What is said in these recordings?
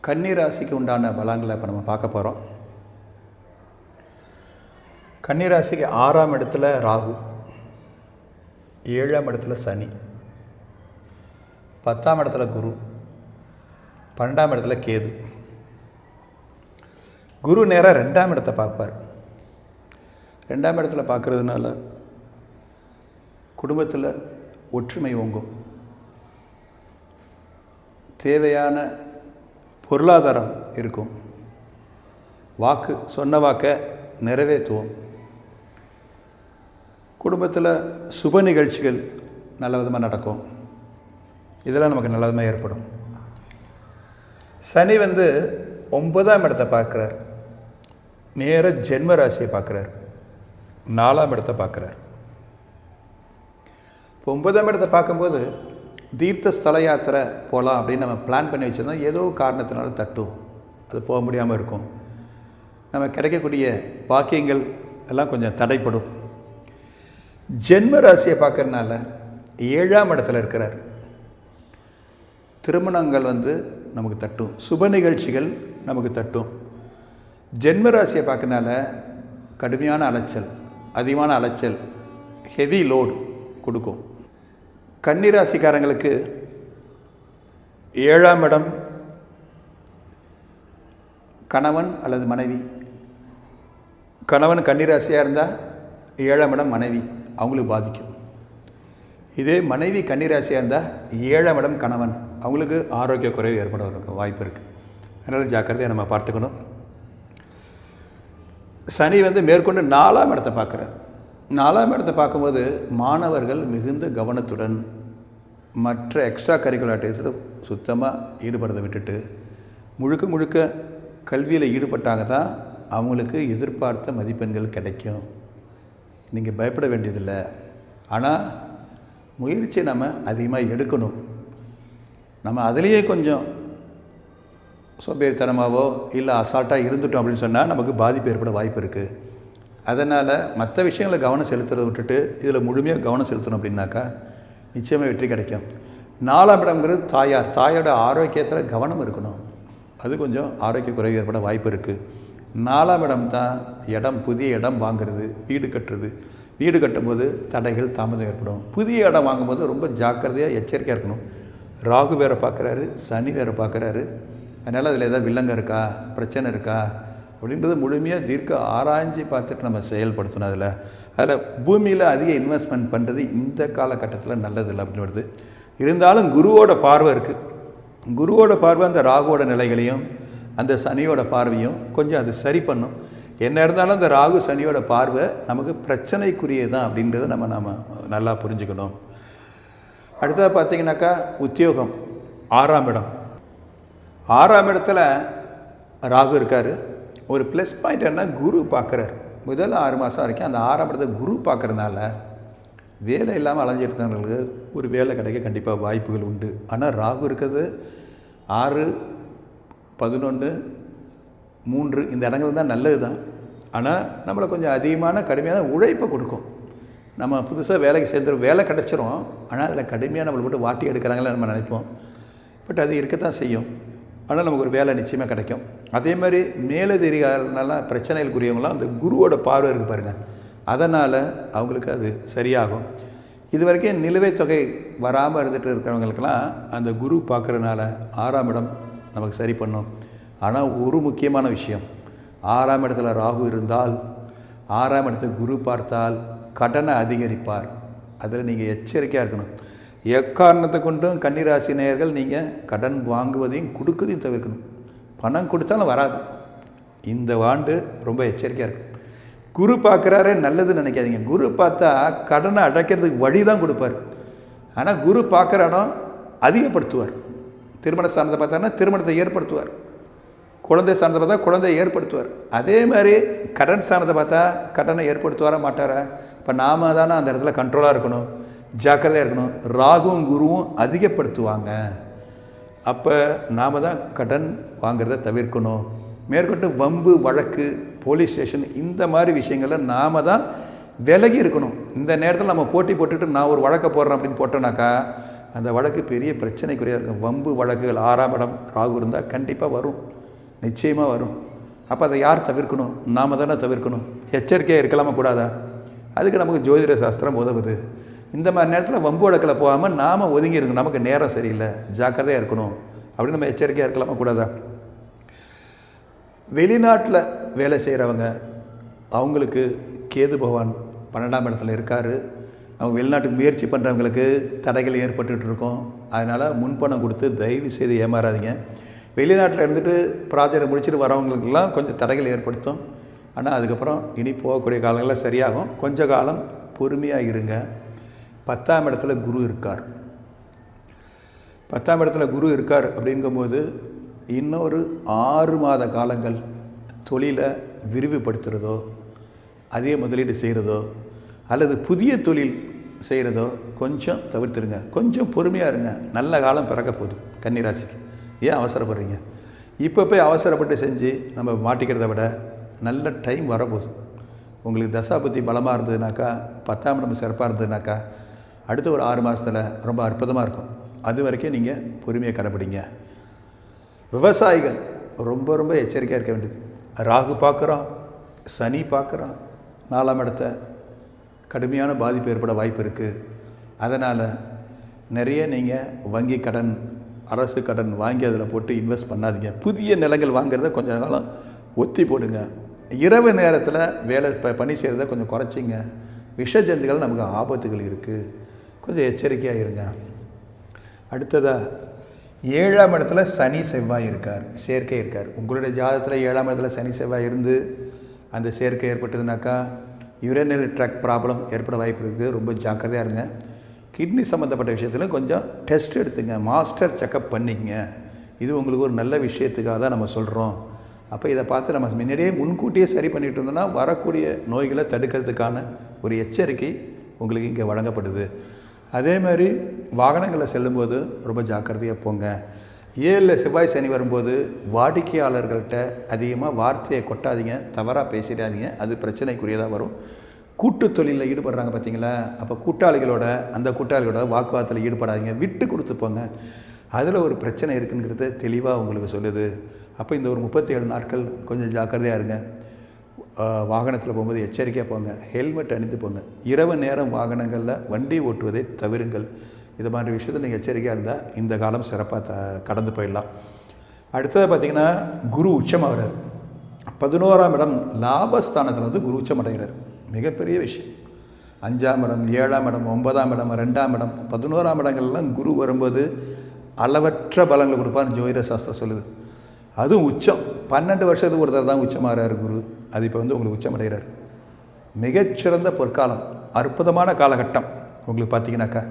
கன்னி ராசிக்கு உண்டான பலன்களை இப்போ நம்ம பார்க்க போகிறோம். கன்னி ராசிக்கு 6ஆம் இடத்துல ராகு, 7ஆம் இடத்துல சனி, 10ஆம் இடத்துல குரு, 12ஆம் இடத்துல கேது. குரு நேராக 2ஆம் இடத்தை பார்ப்பார். 2ஆம் இடத்துல பார்க்குறதுனால குடும்பத்தில் ஒற்றுமை ஓங்கும், தேவையான பொருளாதாரம் இருக்கும், வாக்கு சொன்ன வாக்கை நிறைவேற்றுவோம், குடும்பத்தில் சுப நிகழ்ச்சிகள் நல்ல விதமாக நடக்கும். இதெல்லாம் நமக்கு நல்ல விதமாக ஏற்படும். சனி 9ஆம் இடத்தை பார்க்குறார், நேர ஜென்ம ராசியை பார்க்குறார், 4ஆம் இடத்தை பார்க்குறார். இப்போ 9ஆம் இடத்தை பார்க்கும்போது தீர்த்த ஸ்தல யாத்திரை போகலாம் அப்படின்னு நம்ம பிளான் பண்ணி வச்சுருந்தோம். ஏதோ காரணத்தினால தட்டும், அது போக முடியாமல் இருக்கும். நம்ம கிடைக்கக்கூடிய பாக்கியங்கள் எல்லாம் கொஞ்சம் தடைப்படும். ஜென்ம ராசியை பார்க்கறதுனால 7ஆம் இடத்துல இருக்கிறார். திருமணங்கள் நமக்கு தட்டும், சுப நிகழ்ச்சிகள் நமக்கு தட்டும். ஜென்ம ராசியை பார்க்கறதுனால கடுமையான அலைச்சல், அதிகமான அலைச்சல், ஹெவி லோடு கொடுக்கும். கன்னி ராசிக்காரங்களுக்கு 7ஆம் இடம் கணவன் அல்லது மனைவி. கணவன் கன்னி ராசியாக இருந்தால் 7ஆம் இடம் மனைவி, அவங்களுக்கு பாதிக்கும். இதே மனைவி கன்னி ராசியாக இருந்தால் 7ஆம் இடம் கணவன், அவங்களுக்கு ஆரோக்கிய குறைவு ஏற்பட வாய்ப்பு இருக்குது. அதனால் ஜாக்கிரதையாக நம்ம பார்த்துக்கணும். சனி மேற்கொண்டு 4ஆம் இடத்தை பார்க்குறார். 4ஆம் இடத்தை பார்க்கும்போது மாணவர்கள் மிகுந்த கவனத்துடன் மற்ற எக்ஸ்ட்ரா கரிக்குலர் ஆக்டிவிட்டீஸில் சுத்தமாக ஈடுபடுறதை விட்டுட்டு முழுக்க முழுக்க கல்வியில் ஈடுபட்டாங்க தான் அவங்களுக்கு எதிர்பார்த்த மதிப்பெண்கள் கிடைக்கும். நீங்கள் பயப்பட வேண்டியதில்லை. ஆனால் முயற்சி நம்ம அதிகமாக எடுக்கணும். நம்ம அதிலேயே கொஞ்சம் சோம்பேறித்தனமாவோ இல்லை அசால்ட்டாக இருந்துட்டோம் அப்படின்னு சொன்னால் நமக்கு பாதிப்பு ஏற்பட வாய்ப்பு இருக்குது. அதனால் மற்ற விஷயங்களை கவனம் செலுத்துறதை விட்டுட்டு இதில் முழுமையாக கவனம் செலுத்தணும் அப்படின்னாக்கா நிச்சயமாக வெற்றி கிடைக்கும். 4ஆம் இடம்ங்கிறது தாயார், தாயோட ஆரோக்கியத்தில் கவனம் இருக்கணும். அது கொஞ்சம் ஆரோக்கிய குறைவு ஏற்பட வாய்ப்பு இருக்குது. 4ஆம் இடம் தான் இடம், புதிய இடம் வாங்கிறது, வீடு கட்டுறது. வீடு கட்டும்போது தடைகள், தாமதம் ஏற்படும். புதிய இடம் வாங்கும்போது ரொம்ப ஜாக்கிரதையாக எச்சரிக்கையாக இருக்கணும். ராகு வேறு பார்க்குறாரு, சனி வேறு பார்க்குறாரு. அதனால் அதில் ஏதாவது வில்லங்க இருக்கா, பிரச்சனை இருக்கா அப்படின்றது முழுமையாக தீர்க்க ஆராய்ச்சி பார்த்துட்டு நம்ம செயல்படுத்தணும். அதில் பூமியில் அதிக இன்வெஸ்ட்மெண்ட் பண்ணுறது இந்த காலகட்டத்தில் நல்லதில்லை அப்படின்னு வருது. இருந்தாலும் குருவோட பார்வை இருக்குது. குருவோட பார்வை அந்த ராகுவோட நிலைகளையும் அந்த சனியோட பார்வையும் கொஞ்சம் அது சரி பண்ணும். என்ன இருந்தாலும் அந்த ராகு சனியோட பார்வை நமக்கு பிரச்சனைக்குரியது தான் அப்படின்றத நம்ம நல்லா புரிஞ்சுக்கணும். அடுத்தது பார்த்திங்கனாக்கா உத்தியோகம், 6ஆம் இடம். 6ஆம் இடத்துல ராகு இருக்கார். ஒரு ப்ளஸ் பாயிண்ட் என்ன, குரு பார்க்குறார். முதல் 6 மாதம் வரைக்கும் அந்த 6ஆம் இடத்தை குரு பார்க்குறதுனால வேலை இல்லாமல் அலைஞ்சிருந்தவங்களுக்கு ஒரு வேலை கிடைக்க கண்டிப்பாக வாய்ப்புகள் உண்டு. ஆனால் ராகு இருக்கிறது 6, 11, 3 இந்த இடங்கள் தான் நல்லது தான். ஆனால் நம்மளை கொஞ்சம் அதிகமான கடுமையான உழைப்பை கொடுக்கும். நம்ம புதுசாக வேலைக்கு சேர்ந்துடும், வேலை கிடச்சிரும். ஆனால் அதில் கடுமையாக நம்மளை போட்டு வாட்டி எடுக்கிறாங்களே நம்ம நினைப்போம். பட் அது இருக்கத்தான் செய்யும். ஆனால் நமக்கு ஒரு வேலை நிச்சயமாக கிடைக்கும். அதே மாதிரி மேலதிகாரினால பிரச்சனைகளுக்குரியவங்களாம் அந்த குருவோட பார்வை இருக்குது பாருங்கள். அதனால் அவங்களுக்கு அது சரியாகும். இது வரைக்கும் நிலுவைத் தொகை வராமல் இருந்துகிட்டு இருக்கிறவங்களுக்கெல்லாம் அந்த குரு பார்க்குறதுனால 6ஆம் இடம் நமக்கு சரி பண்ணும். ஆனால் ஒரு முக்கியமான விஷயம், 6ஆம் இடத்துல ராகு இருந்தால், 6ஆம் இடத்துல குரு பார்த்தால் கடனை அதிகரிப்பார். அதில் நீங்கள் எச்சரிக்கையாக இருக்கணும். எக்காரணத்தை கொண்டும் கன்னிராசி நேயர்கள் நீங்கள் கடன் வாங்குவதையும் கொடுக்கதையும் தவிர்க்கணும். பணம் கொடுத்தாலும் வராது. இந்த ஆண்டு ரொம்ப எச்சரிக்கையாக இருக்கும். குரு பார்க்குறாரே நல்லதுன்னு நினைக்காதீங்க. குரு பார்த்தா கடனை அடைக்கிறதுக்கு வழி தான் கொடுப்பார். ஆனால் குரு பார்க்குற இடம் அதிகப்படுத்துவார். திருமண ஸ்தானத்தை பார்த்தாருன்னா திருமணத்தை ஏற்படுத்துவார். குழந்தை ஸ்தானத்தை பார்த்தா குழந்தையை ஏற்படுத்துவார். அதே மாதிரி கடன் ஸ்தானத்தை பார்த்தா கடனை ஏற்படுத்துவாரா மாட்டாரா? இப்போ நாம் தானே அந்த இடத்துல கண்ட்ரோலாக இருக்கணும், ஜாக்கிரதையாக இருக்கணும். ராகுவும் குருவும் அதிகப்படுத்துவாங்க. அப்போ நாம் தான் கடன் வாங்கிறத தவிர்க்கணும். மேற்கொண்டு வம்பு, வழக்கு, போலீஸ் ஸ்டேஷன் இந்த மாதிரி விஷயங்களில் நாம் தான் விலகி இருக்கணும். இந்த நேரத்தில் நம்ம போட்டி போட்டுட்டு நான் ஒரு வழக்கை போடுறேன் அப்படின்னு போட்டோன்னாக்கா அந்த வழக்கு பெரிய பிரச்சனைக்குரிய இருக்கும். வம்பு வழக்குகள் 6ஆம் இடம் ராகு இருந்தால் கண்டிப்பாக வரும், நிச்சயமாக வரும். அப்போ அதை யார் தவிர்க்கணும்? நாம் தானே தவிர்க்கணும். எச்சரிக்கையாக இருக்கலாமா கூடாதா? அதுக்கு நமக்கு ஜோதிட சாஸ்திரம் உதவுது. இந்த மாதிரி நேரத்தில் வம்பு வழக்கில் போகாமல் நாம் ஒதுங்கி இருக்கணும். நமக்கு நேரம் சரியில்லை, ஜாக்கிரதையாக இருக்கணும் அப்படின்னு நம்ம எச்சரிக்கையாக இருக்கலாமா கூடாதா? வெளிநாட்டில் வேலை செய்கிறவங்க, அவங்களுக்கு கேது பகவான் 12ஆம் இடத்துல இருக்கார். அவங்க வெளிநாட்டுக்கு முயற்சி பண்ணுறவங்களுக்கு தடைகள் ஏற்பட்டுகிட்டு இருக்கோம். அதனால் முன்பணம் கொடுத்து தயவு செய்து ஏமாறாதீங்க. வெளிநாட்டில் இருந்துட்டு ப்ராஜெக்டை முடிச்சுட்டு வரவங்களுக்கெல்லாம் கொஞ்சம் தடைகள் ஏற்படுத்தும். ஆனால் அதுக்கப்புறம் இனி போகக்கூடிய காலங்களில் சரியாகும். கொஞ்ச காலம் பொறுமையாக இருங்க. 10ஆம் இடத்துல குரு இருக்கார். 10ஆம் இடத்துல குரு இருக்கார் அப்படிங்கும்போது இன்னொரு 6 மாத காலங்கள் தொழிலை விரிவுபடுத்துகிறதோ, அதே முதலீடு செய்கிறதோ அல்லது புதிய தொழில் செய்கிறதோ கொஞ்சம் தவிர்த்துருங்க. கொஞ்சம் பொறுமையாக இருங்க. நல்ல காலம் பிறக்க போகுது கன்னிராசிக்கு. ஏன் அவசரப்படுறீங்க? இப்போ போய் அவசரப்பட்டு செஞ்சு நம்ம மாட்டிக்கிறத விட நல்ல டைம் வரப்போகுது. உங்களுக்கு தசாபுத்தி பலமாக இருந்ததுனாக்கா, 10ஆம் இடம் சிறப்பாக இருந்ததுனாக்கா, அடுத்த ஒரு 6 மாதத்தில் ரொம்ப அற்புதமாக இருக்கும். அது வரைக்கும் நீங்கள் பொறுமையை கடைப்பிடிங்க. விவசாயிகள் ரொம்ப ரொம்ப எச்சரிக்கையாக இருக்க வேண்டியது. ராகு பார்க்குறான், சனி பார்க்குறான், 4ஆம் இடத்த கடுமையான பாதிப்பு ஏற்பட வாய்ப்பு இருக்குது. அதனால் நிறைய நீங்கள் வங்கி கடன், அரசு கடன் வாங்கி அதில் போட்டு இன்வெஸ்ட் பண்ணாதீங்க. புதிய நிலங்கள் வாங்கிறத கொஞ்சம் காலம் ஒத்தி போடுங்க. இரவு நேரத்தில் வேலை பணி செய்கிறத கொஞ்சம் குறைச்சிங்க. விஷ ஜந்துகள் நமக்கு ஆபத்துகள் இருக்குது, கொஞ்சம் எச்சரிக்கையாக இருங்க. அடுத்ததாக 7ஆம் இடத்துல சனி செவ்வாய் இருக்கார், சேர்க்கை இருக்கார். உங்களுடைய ஜாதகத்தில் 7ஆம் இடத்துல சனி செவ்வாய் இருந்து அந்த சேர்க்கை ஏற்பட்டதுனாக்கா யூரினரி ட்ராக்ட் ப்ராப்ளம் ஏற்பட வாய்ப்பு இருக்குது. ரொம்ப ஜாக்கிரதையாக இருங்க. கிட்னி சம்மந்தப்பட்ட விஷயத்தில் கொஞ்சம் டெஸ்ட் எடுத்துங்க, மாஸ்டர் செக்கப் பண்ணிக்கங்க. இது உங்களுக்கு ஒரு நல்ல விஷயத்துக்காக தான் நம்ம சொல்கிறோம். அப்போ இதை பார்த்து நம்ம முன்னாடியே முன்கூட்டியே சரி பண்ணிட்டு இருந்தோம்னா வரக்கூடிய நோய்களை தடுக்கிறதுக்கான ஒரு எச்சரிக்கை உங்களுக்கு இங்கே வழங்கப்படுது. அதே மாதிரி வாகனங்களில் செல்லும்போது ரொம்ப ஜாக்கிரதையாக போங்க. 7ல் செவ்வாய் சனி வரும்போது வாடிக்கையாளர்கள்ட்ட அதிகமாக வார்த்தையை கொட்டாதீங்க, தவறாக பேசிடாதீங்க. அது பிரச்சனைக்குரியதாக வரும். கூட்டு தொழிலில் ஈடுபடுறாங்க பார்த்தீங்களா, அப்போ அந்த கூட்டாளிகளோட வாக்குவாதத்தில் ஈடுபடாதீங்க, விட்டு கொடுத்து போங்க. அதில் ஒரு பிரச்சனை இருக்குங்கிறது தெளிவாக உங்களுக்கு சொல்லுது. அப்போ இந்த ஒரு 37 நாட்கள் கொஞ்சம் ஜாக்கிரதையாக இருங்க. வாகனத்தில் போகும்போது எச்சரிக்கையாக போங்க, ஹெல்மெட் அணிந்து போங்க. இரவு நேரம் வாகனங்களில் வண்டி ஓட்டுவதை தவிருங்கள். இது மாதிரி விஷயத்தில் நீங்கள் எச்சரிக்கையாக இருந்தால் இந்த காலம் சிறப்பாக கடந்து போயிடலாம். அடுத்தது பார்த்திங்கன்னா குரு உச்சமாகிறார். 11ஆம் இடம் லாபஸ்தானத்தில் வந்து குரு உச்சம் அடைகிறார். மிகப்பெரிய விஷயம். 5ஆம் இடம், 7ஆம் இடம், 9ஆம் இடம், 2ஆம் இடம், 11ஆம் இடங்கள்லாம் குரு வரும்போது அளவற்ற பலங்களை கொடுப்பான்னு ஜோதிட சாஸ்திரம் சொல்லுது. அதுவும் உச்சம் 12 வருஷத்துக்கு ஒருத்தர் தான் உச்சமாகிறார் குரு. அது இப்போ வந்து உங்களுக்கு உச்சம் அடைகிறார். மிகச்சிறந்த பொற்காலம், அற்புதமான காலகட்டம் உங்களுக்கு பார்த்தீங்கன்னாக்கா.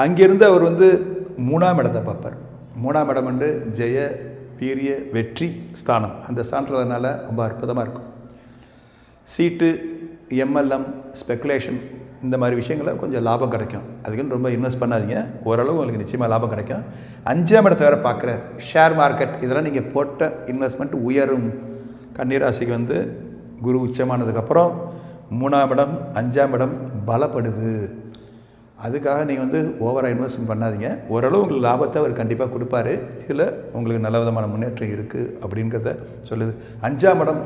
அங்கேருந்து அவர் வந்து 3ஆம் இடத்தை பார்ப்பார். 3ஆம் இடம் வந்து ஜெய வீரிய வெற்றி ஸ்தானம். அந்த ஸ்தானத்தில் வரனால ரொம்ப அற்புதமாக இருக்கும். சீட்டு, எம்எல்எம், ஸ்பெக்குலேஷன் இந்த மாதிரி விஷயங்களை கொஞ்சம் லாபம் கிடைக்கும். அதுக்குன்னு ரொம்ப இன்வெஸ்ட் பண்ணாதீங்க, ஓரளவு உங்களுக்கு நிச்சயமாக லாபம் கிடைக்கும். 5ஆம் இடத்தை வேறு பார்க்குறார். ஷேர் மார்க்கெட் இதெல்லாம் நீங்கள் போட்ட இன்வெஸ்ட்மெண்ட் உயரும். கன்னிராசிக்கு வந்து குரு உச்சமானதுக்கப்புறம் 3ஆம் இடம், 5ஆம் இடம் பலப்படுது. அதுக்காக நீங்கள் வந்து ஓவராக இன்வெஸ்ட்மெண்ட் பண்ணாதீங்க. ஓரளவு உங்களுக்கு லாபத்தை அவர் கண்டிப்பாக கொடுப்பாரு. இதில் உங்களுக்கு நல்ல விதமான முன்னேற்றம் இருக்குது அப்படிங்கிறத சொல்லுது. 5ஆம் இடம்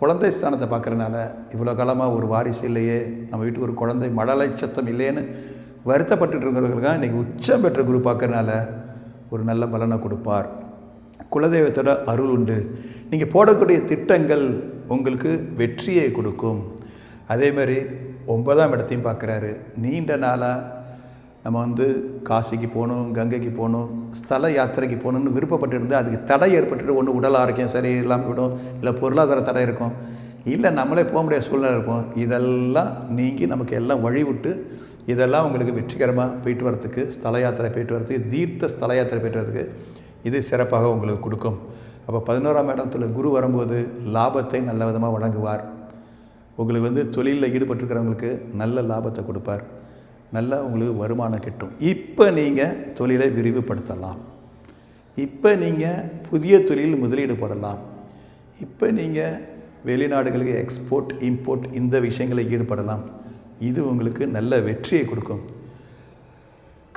குழந்தை ஸ்தானத்தை பார்க்குறதுனால இவ்வளோ காலமாக ஒரு வாரிசு இல்லையே, நம்ம வீட்டுக்கு ஒரு குழந்தை மழலை சத்தம் இல்லையேன்னு வருத்தப்பட்டு இருக்கிறவர்களுக்காக இன்றைக்கி உச்சம் பெற்ற குரு பார்க்கறதுனால ஒரு நல்ல பலனை கொடுப்பார். குலதெய்வத்தோட அருள் உண்டு. நீங்கள் போடக்கூடிய திட்டங்கள் உங்களுக்கு வெற்றியை கொடுக்கும். அதே மாதிரி 9ஆம் இடத்தையும் பார்க்குறாரு. நீண்ட நாளாக நம்ம வந்து காசிக்கு போகணும், கங்கைக்கு போகணும், ஸ்தல யாத்திரைக்கு போகணுன்னு விருப்பப்பட்டு இருந்தால் அதுக்கு தடை ஏற்பட்டுட்டு ஒன்று உடல் ஆரோக்கியம் சரி இல்லாமல் விடும், இல்லை பொருளாதார தடை இருக்கும், இல்லை நம்மளே போக முடியாத சூழ்நிலை இருக்கும். இதெல்லாம் நீங்கி நமக்கு எல்லாம் வழி விட்டு இதெல்லாம் உங்களுக்கு வெற்றிகரமாக போயிட்டு வரத்துக்கு, ஸ்தல யாத்திரை போயிட்டு வரத்துக்கு, தீர்த்த ஸ்தல யாத்திரை போயிட்டு வரதுக்கு இது சிறப்பாக உங்களுக்கு கொடுக்கும். அப்போ 11ஆம் இடத்துல குரு வரும்போது லாபத்தை நல்ல விதமாக வழங்குவார். உங்களுக்கு வந்து தொழிலில் ஈடுபட்டிருக்கிறவங்களுக்கு நல்ல லாபத்தை கொடுப்பார். நல்லா உங்களுக்கு வருமானம் கிட்டும். இப்போ நீங்கள் தொழிலை விரிவுபடுத்தலாம். இப்போ நீங்கள் புதிய தொழில் முதலீடு போடலாம். இப்போ நீங்கள் வெளிநாடுகளுக்கு எக்ஸ்போர்ட், இம்போர்ட் இந்த விஷயங்களை ஈடுபடலாம். இது உங்களுக்கு நல்ல வெற்றியை கொடுக்கும்.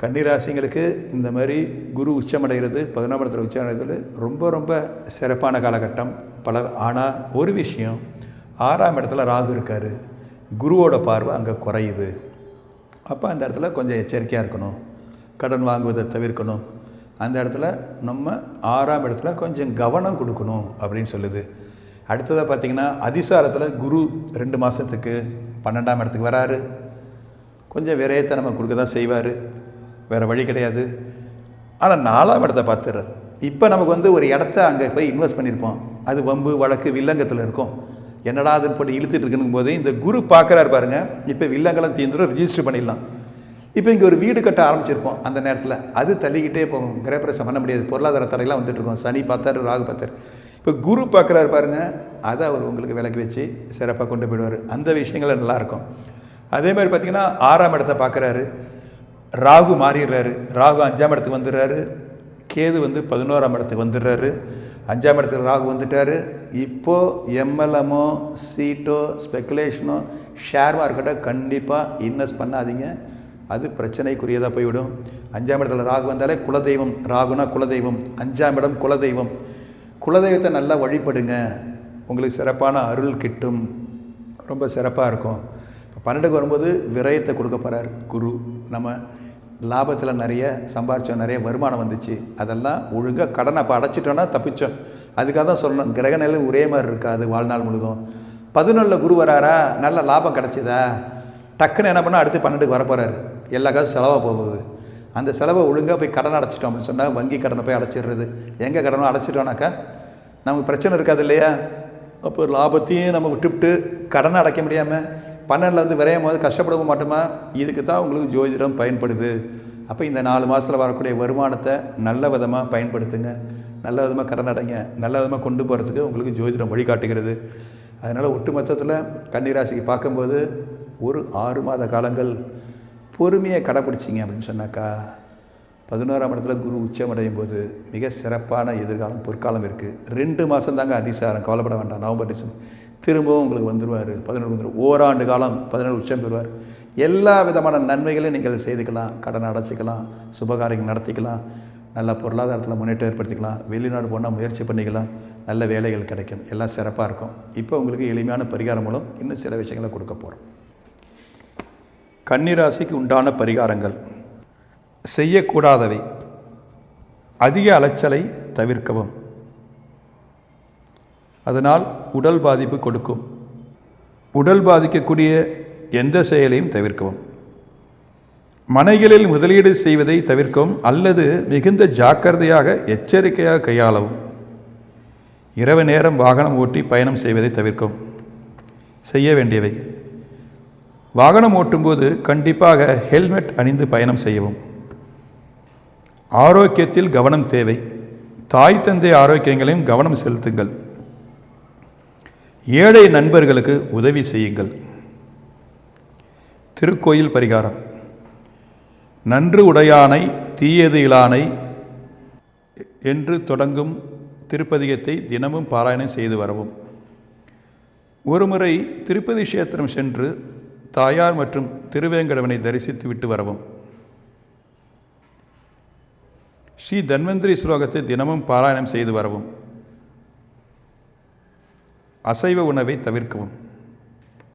கன்னிராசிங்களுக்கு இந்த மாதிரி குரு உச்சமடைகிறது 11ஆம் இடத்துல உச்சமடைகிறது ரொம்ப ரொம்ப சிறப்பான காலகட்டம். ஆனால் ஒரு விஷயம், 6ஆம் இடத்துல ராகு இருக்கார், குருவோட பார்வை அங்கே குறையுது. அப்போ அந்த இடத்துல கொஞ்சம் எச்சரிக்கையாக இருக்கணும், கடன் வாங்குவதை தவிர்க்கணும். அந்த இடத்துல நம்ம 6ஆம் இடத்துல கொஞ்சம் கவனம் கொடுக்கணும் அப்படின்னு சொல்லுது. அடுத்ததாக பார்த்திங்கன்னா அதிசாரத்தில் குரு 2 மாதத்துக்கு 12ஆம் இடத்துக்கு வராரு. கொஞ்சம் விரயத்தை நம்ம கொடுக்க தான் செய்வார், வேறு வழி கிடையாது. ஆனால் 4ஆம் இடத்தை பார்த்துறார். இப்போ நமக்கு ஒரு இடத்த அங்கே போய் இன்வெஸ்ட் பண்ணியிருப்போம், அது வம்பு வழக்கு வில்லங்கத்தில் இருக்கும். என்னடா அதுன்னு போட்டு இழுத்துட்டு இருக்குன்னு போது இந்த குரு பார்க்குறாரு பாருங்கள், இப்போ வில்லங்கலம் தீர்ந்துடும், ரிஜிஸ்டர் பண்ணிடலாம். இப்போ இங்கே ஒரு வீடு கட்ட ஆரம்பிச்சிருப்போம், அந்த நேரத்தில் அது தள்ளிக்கிட்டே போகும், கிரகப்பிரவேசம் பண்ண முடியாது, பொருளாதார தடையெல்லாம் வந்துட்டுருக்கோம். சனி பார்த்தாரு, ராகு பார்த்தாரு. இப்போ குரு பார்க்குறாரு பாருங்கள், அதை அவர் உங்களுக்கு விலக்கி வச்சு சிறப்பாக கொண்டு போயிடுவார். அந்த விஷயங்கள் நல்லாயிருக்கும். அதே மாதிரி பார்த்திங்கன்னா 6ஆம் இடத்தை பார்க்குறாரு, ராகு மாறிடுறாரு. ராகு 5ஆம் இடத்துக்கு வந்துடுறாரு, கேது 11ஆம் இடத்துக்கு வந்துடுறாரு. 5ஆம் இடத்துக்கு ராகு வந்துட்டார். இப்போது எம்எல்எம்மோ சீட்டோ ஸ்பெக்குலேஷனோ ஷேர் மார்க்கெட்டோ கண்டிப்பாக இன்வெஸ்ட் பண்ணாதீங்க, அது பிரச்சனைக்குரியதாக போய்விடும். 5ஆம் இடத்துல ராகு வந்தாலே குலதெய்வம், ராகுனா குலதெய்வம், 5ஆம் இடம் குலதெய்வம். குலதெய்வத்தை நல்லா வழிபடுங்க, உங்களுக்கு சிறப்பான அருள் கிட்டும், ரொம்ப சிறப்பாக இருக்கும். இப்போ 12க்கு வரும்போது விரயத்தை கொடுக்க போகிறார் குரு. நம்ம லாபத்தில் நிறைய சம்பாரித்தோம், நிறைய வருமானம் வந்துச்சு, அதெல்லாம் ஒழுங்காக கடனை அப்போ அடைச்சிட்டோன்னா தப்பிச்சோம். அதுக்காக தான் சொல்லணும், கிரக நிலை ஒரே மாதிரி இருக்காது வாழ்நாள் முழுதும். 11ல் குரு வராரா, நல்ல லாபம் கிடச்சிதா, டக்குன்னு என்ன பண்ணால் அடுத்து 12க்கு வரப்போகிறாரு, எல்லா காசும் செலவாக போகுது. அந்த செலவை ஒழுங்காக போய் கடன் அடைச்சிட்டோம் அப்படின்னு சொன்னால் வங்கி கடனை போய் அடைச்சிடுறது. எங்கே கடனோ அடைச்சிட்டோன்னாக்கா நமக்கு பிரச்சனை இருக்காது இல்லையா? அப்போ லாபத்தையும் நம்ம விட்டுவிட்டு கடனை அடைக்க முடியாமல் 12ல் விரையும் போது கஷ்டப்படவும் மாட்டோமா? இதுக்கு தான் உங்களுக்கு ஜோதிடம் பயன்படுது. அப்போ இந்த 4 மாதத்தில் வரக்கூடிய வருமானத்தை நல்ல விதமாக பயன்படுத்துங்க, நல்ல விதமாக கடன் அடைங்க, நல்ல விதமாக கொண்டு போகிறதுக்கு உங்களுக்கு ஜோதிடம் வழிகாட்டுகிறது. அதனால் ஒட்டுமொத்தத்தில் கன்னிராசிக்கு பார்க்கும்போது ஒரு 6 மாத காலங்கள் பொறுமையை கடைப்பிடிச்சிங்க அப்படின்னு சொன்னாக்கா 11ஆம் இடத்துல குரு உச்சமடையும் போது மிக சிறப்பான எதிர்காலம் பொற்காலம் இருக்குது. 2 மாதம் தாங்க அதிசாரம், கவலைப்பட வேண்டாம். நவம்பர் டிசம்பர் திரும்பவும் உங்களுக்கு வந்துடுவார். 11 வந்துடும், ஓராண்டு காலம் 17 உச்சம் பெறுவார். எல்லா விதமான நன்மைகளையும் நீங்கள் செய்துக்கலாம், கடனை அடைச்சிக்கலாம், சுபகாரியங்கள் நடத்திக்கலாம், நல்ல பொருளாதாரத்தில் முன்னேற்றம் ஏற்படுத்திக்கலாம், வெளிநாடு போனால் முயற்சி பண்ணிக்கலாம், நல்ல வேலைகள் கிடைக்கும், எல்லாம் சிறப்பாக இருக்கும். இப்போ உங்களுக்கு எளிமையான பரிகாரம் மூலம் இன்னும் சில விஷயங்களை கொடுக்க போகிறோம். கன்னிராசிக்கு உண்டான பரிகாரங்கள்: செய்யக்கூடாதவை, அதிக அலைச்சலை தவிர்க்கவும், அதனால் உடல் பாதிப்பு கொடுக்கும். உடல் பாதிக்கக்கூடிய எந்த செயலையும் தவிர்க்கவும். மனைகளில் முதலீடு செய்வதை தவிர்க்கவும் அல்லது மிகுந்த ஜாக்கிரதையாக எச்சரிக்கையாக கையாளவும். இரவு நேரம் வாகனம் ஓட்டி பயணம் செய்வதை தவிர்க்கவும். செய்ய வேண்டியவை: வாகனம் ஓட்டும்போது கண்டிப்பாக ஹெல்மெட் அணிந்து பயணம் செய்யவும். ஆரோக்கியத்தில் கவனம் தேவை, தாய் தந்தை ஆரோக்கியங்களையும் கவனம் செலுத்துங்கள். ஏழை நண்பர்களுக்கு உதவி செய்யுங்கள். திருக்கோயில் பரிகாரம்: நன்று உடையானை தீயது இலானை என்று தொடங்கும் திருப்பதிகத்தை தினமும் பாராயணம் செய்து வரவும். ஒருமுறை திருப்பதி கஷேத்திரம் சென்று தாயார் மற்றும் திருவேங்கடவனை தரிசித்து விட்டு வரவும். ஸ்ரீ தன்வந்திரி ஸ்லோகத்தை தினமும் பாராயணம் செய்து வரவும். அசைவ உணவை தவிர்க்கவும்.